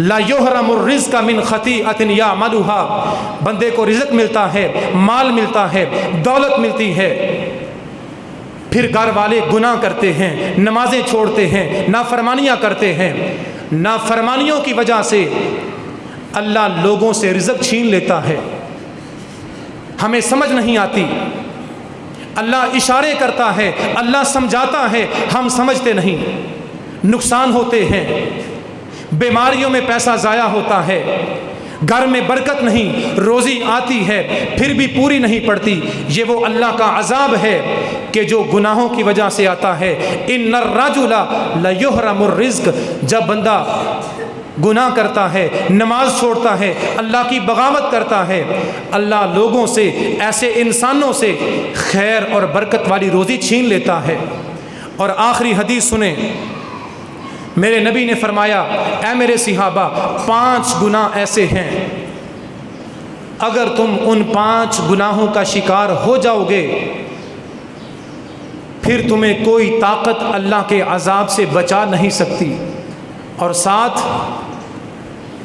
لا یحرم الرزق من خطیئۃ یعملها، بندے کو رزق ملتا ہے، مال ملتا ہے، دولت ملتی ہے، پھر گھر والے گناہ کرتے ہیں، نمازیں چھوڑتے ہیں، نافرمانیاں کرتے ہیں، نافرمانیوں کی وجہ سے اللہ لوگوں سے رزق چھین لیتا ہے۔ ہمیں سمجھ نہیں آتی، اللہ اشارے کرتا ہے، اللہ سمجھاتا ہے، ہم سمجھتے نہیں، نقصان ہوتے ہیں، بیماریوں میں پیسہ ضائع ہوتا ہے، گھر میں برکت نہیں، روزی آتی ہے پھر بھی پوری نہیں پڑتی، یہ وہ اللہ کا عذاب ہے کہ جو گناہوں کی وجہ سے آتا ہے۔ ان الرجل لیحرم الرزق، جب بندہ گناہ کرتا ہے، نماز چھوڑتا ہے، اللہ کی بغاوت کرتا ہے، اللہ لوگوں سے، ایسے انسانوں سے خیر اور برکت والی روزی چھین لیتا ہے۔ اور آخری حدیث سنیں، میرے نبی نے فرمایا، اے میرے صحابہ، 5 گناہ ایسے ہیں اگر تم ان 5 گناہوں کا شکار ہو جاؤ گے پھر تمہیں کوئی طاقت اللہ کے عذاب سے بچا نہیں سکتی۔ اور ساتھ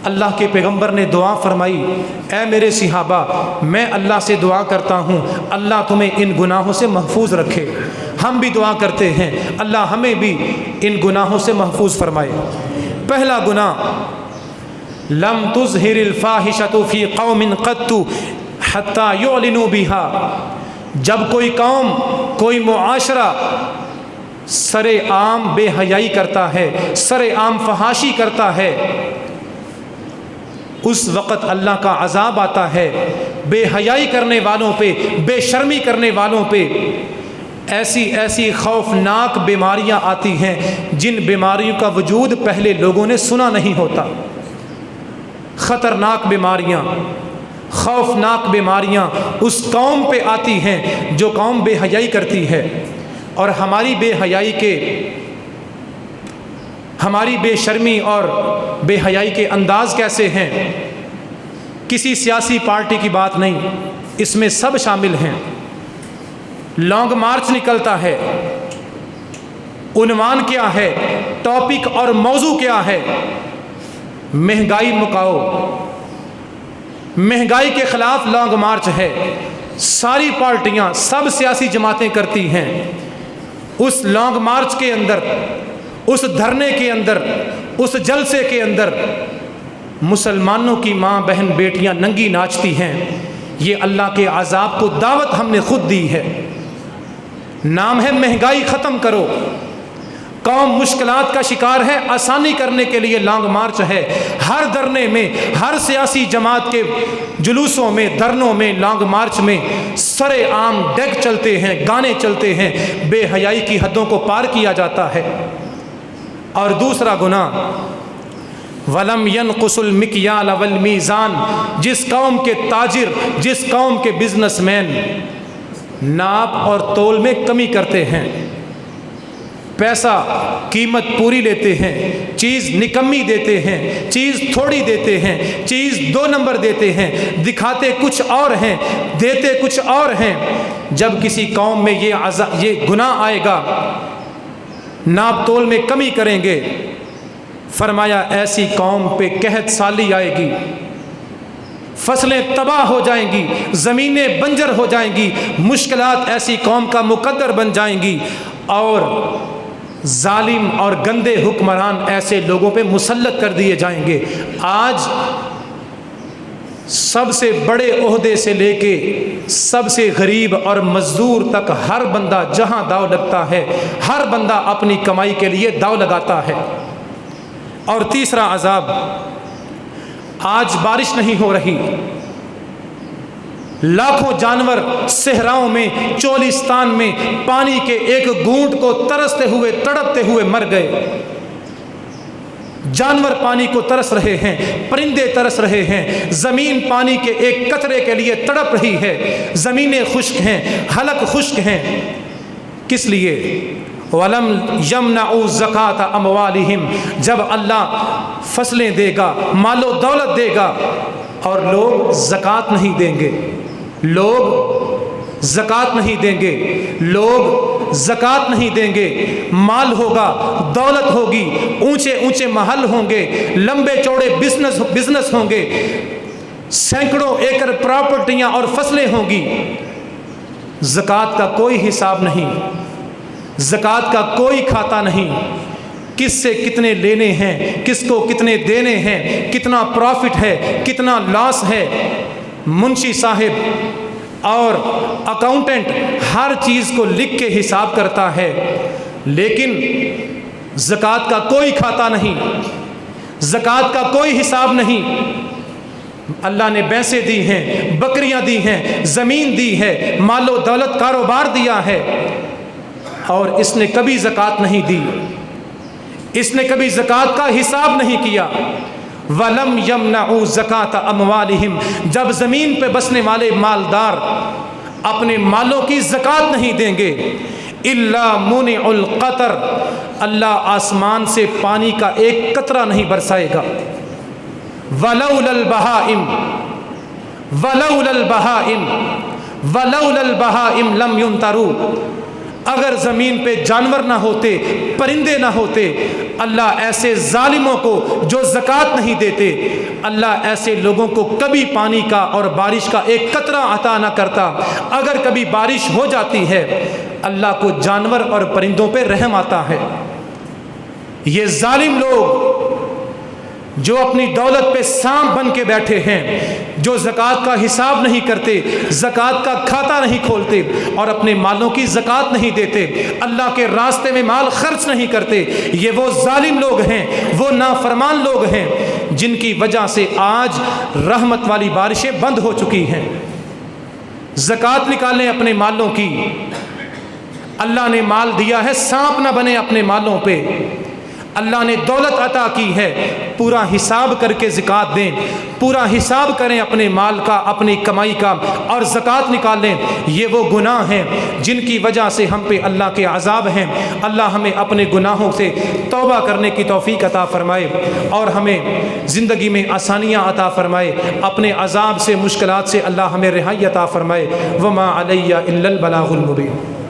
اللہ کے پیغمبر نے دعا فرمائی، اے میرے صحابہ، میں اللہ سے دعا کرتا ہوں اللہ تمہیں ان گناہوں سے محفوظ رکھے۔ ہم بھی دعا کرتے ہیں اللہ ہمیں بھی ان گناہوں سے محفوظ فرمائے۔ پہلا گناہ، لم تظہر الفاحشۃ فی قوم قط حتی یعلنوا بها، جب کوئی قوم، کوئی معاشرہ سر عام بے حیائی کرتا ہے، سر عام فحاشی کرتا ہے، اس وقت اللہ کا عذاب آتا ہے بے حیائی کرنے والوں پہ، بے شرمی کرنے والوں پہ۔ ایسی ایسی خوفناک بیماریاں آتی ہیں جن بیماریوں کا وجود پہلے لوگوں نے سنا نہیں ہوتا۔ خطرناک بیماریاں، خوفناک بیماریاں اس قوم پہ آتی ہیں جو قوم بے حیائی کرتی ہے۔ اور ہماری بے حیائی کے، ہماری بے شرمی اور بے حیائی کے انداز کیسے ہیں؟ کسی سیاسی پارٹی کی بات نہیں، اس میں سب شامل ہیں۔ لانگ مارچ نکلتا ہے، عنوان کیا ہے، ٹاپک اور موضوع کیا ہے؟ مہنگائی مکاؤ، مہنگائی کے خلاف لانگ مارچ ہے۔ ساری پارٹیاں، سب سیاسی جماعتیں کرتی ہیں۔ اس لانگ مارچ کے اندر، اس دھرنے کے اندر، اس جلسے کے اندر مسلمانوں کی ماں بہن بیٹیاں ننگی ناچتی ہیں۔ یہ اللہ کے عذاب کو دعوت ہم نے خود دی ہے۔ نام ہے مہنگائی ختم کرو۔ قوم مشکلات کا شکار ہے، آسانی کرنے کے لیے لانگ مارچ ہے۔ ہر دھرنے میں، ہر سیاسی جماعت کے جلوسوں میں، دھرنوں میں، لانگ مارچ میں سر عام ڈیک چلتے ہیں، گانے چلتے ہیں، بے حیائی کی حدوں کو پار کیا جاتا ہے۔ اور دوسرا گناہ، وَلَمْ يَنْقُصُ الْمِكْيَالَ وَالْمِيزَانَ، جس قوم کے تاجر، جس قوم کے بزنس مین ناپ اور تول میں کمی کرتے ہیں، پیسہ قیمت پوری لیتے ہیں، چیز نکمی دیتے ہیں، چیز تھوڑی دیتے ہیں، چیز 2 نمبر دیتے ہیں، دکھاتے کچھ اور ہیں، دیتے کچھ اور ہیں۔ جب کسی قوم میں یہ گناہ آئے گا، ناپ تول میں کمی کریں گے، فرمایا ایسی قوم پہ قحط سالی آئے گی، فصلیں تباہ ہو جائیں گی، زمینیں بنجر ہو جائیں گی، مشکلات ایسی قوم کا مقدر بن جائیں گی، اور ظالم اور گندے حکمران ایسے لوگوں پہ مسلط کر دیے جائیں گے۔ آج سب سے بڑے عہدے سے لے کے سب سے غریب اور مزدور تک ہر بندہ جہاں داؤ لگتا ہے، ہر بندہ اپنی کمائی کے لیے داؤ لگاتا ہے۔ اور تیسرا عذاب، آج بارش نہیں ہو رہی، لاکھوں جانور صحراؤں میں، چولستان میں پانی کے ایک گھونٹ کو ترستے ہوئے، تڑپتے ہوئے مر گئے۔ جانور پانی کو ترس رہے ہیں، پرندے ترس رہے ہیں، زمین پانی کے ایک قطرے کے لیے تڑپ رہی ہے، زمینیں خشک ہیں، حلق خشک ہیں۔ کس لیے؟ وَلَمْ يَمْنَعُوا زَكَاةَ أَمْوَالِهِمْ، جب اللہ فصلیں دے گا، مال و دولت دے گا، اور لوگ زکوٰۃ نہیں دیں گے، لوگ زکوٰۃ نہیں دیں گے، لوگ زکوٰۃ نہیں دیں گے، مال ہوگا، دولت ہوگی، اونچے اونچے محل ہوں گے، لمبے چوڑے بزنس ہوں گے، سینکڑوں ایکڑ پراپرٹیاں اور فصلیں ہوں گی، زکوٰۃ کا کوئی حساب نہیں، زکوٰۃ کا کوئی کھاتا نہیں، کس سے کتنے لینے ہیں، کس کو کتنے دینے ہیں، کتنا پروفٹ ہے، کتنا لاس ہے، منشی صاحب اور اکاؤنٹنٹ ہر چیز کو لکھ کے حساب کرتا ہے، لیکن زکوٰۃ کا کوئی کھاتا نہیں، زکوٰۃ کا کوئی حساب نہیں۔ اللہ نے بھینسیں دی ہیں، بکریاں دی ہیں، زمین دی ہے، مال و دولت کاروبار دیا ہے، اور اس نے کبھی زکوٰۃ نہیں دی، اس نے کبھی زکوٰۃ کا حساب نہیں کیا۔ وَلَمْ يَمْنَعُوا زَكَاةَ أَمْوَالِهِمْ، جب زمین پہ بسنے والے مالدار اپنے مالوں کی زکوٰۃ نہیں دیں گے، إِلَّا مُنِعُ الْقَطَرِ، اللہ آسمان سے پانی کا ایک قطرہ نہیں برسائے گا۔ وَلَوْلَا الْبَهَائِمُ وَلَوْلَا الْبَهَائِمُ وَلَوْلَا الْبَهَائِمُ لَمْ يُمْطَرُوا، اگر زمین پہ جانور نہ ہوتے، پرندے نہ ہوتے، اللہ ایسے ظالموں کو جو زکوٰۃ نہیں دیتے، اللہ ایسے لوگوں کو کبھی پانی کا اور بارش کا ایک قطرہ عطا نہ کرتا۔ اگر کبھی بارش ہو جاتی ہے، اللہ کو جانور اور پرندوں پہ رحم آتا ہے۔ یہ ظالم لوگ جو اپنی دولت پہ سانپ بن کے بیٹھے ہیں، جو زکوٰۃ کا حساب نہیں کرتے، زکوٰۃ کا کھاتا نہیں کھولتے اور اپنے مالوں کی زکوٰۃ نہیں دیتے، اللہ کے راستے میں مال خرچ نہیں کرتے، یہ وہ ظالم لوگ ہیں، وہ نافرمان لوگ ہیں جن کی وجہ سے آج رحمت والی بارشیں بند ہو چکی ہیں۔ زکوٰۃ نکالیں اپنے مالوں کی، اللہ نے مال دیا ہے، سانپ نہ بنے اپنے مالوں پہ، اللہ نے دولت عطا کی ہے، پورا حساب کر کے زکوٰۃ دیں، پورا حساب کریں اپنے مال کا، اپنی کمائی کا، اور زکوٰۃ نکالیں۔ یہ وہ گناہ ہیں جن کی وجہ سے ہم پہ اللہ کے عذاب ہیں۔ اللہ ہمیں اپنے گناہوں سے توبہ کرنے کی توفیق عطا فرمائے اور ہمیں زندگی میں آسانیاں عطا فرمائے، اپنے عذاب سے، مشکلات سے اللہ ہمیں رہائی عطا فرمائے۔ وما علی الا البلاغ المبین۔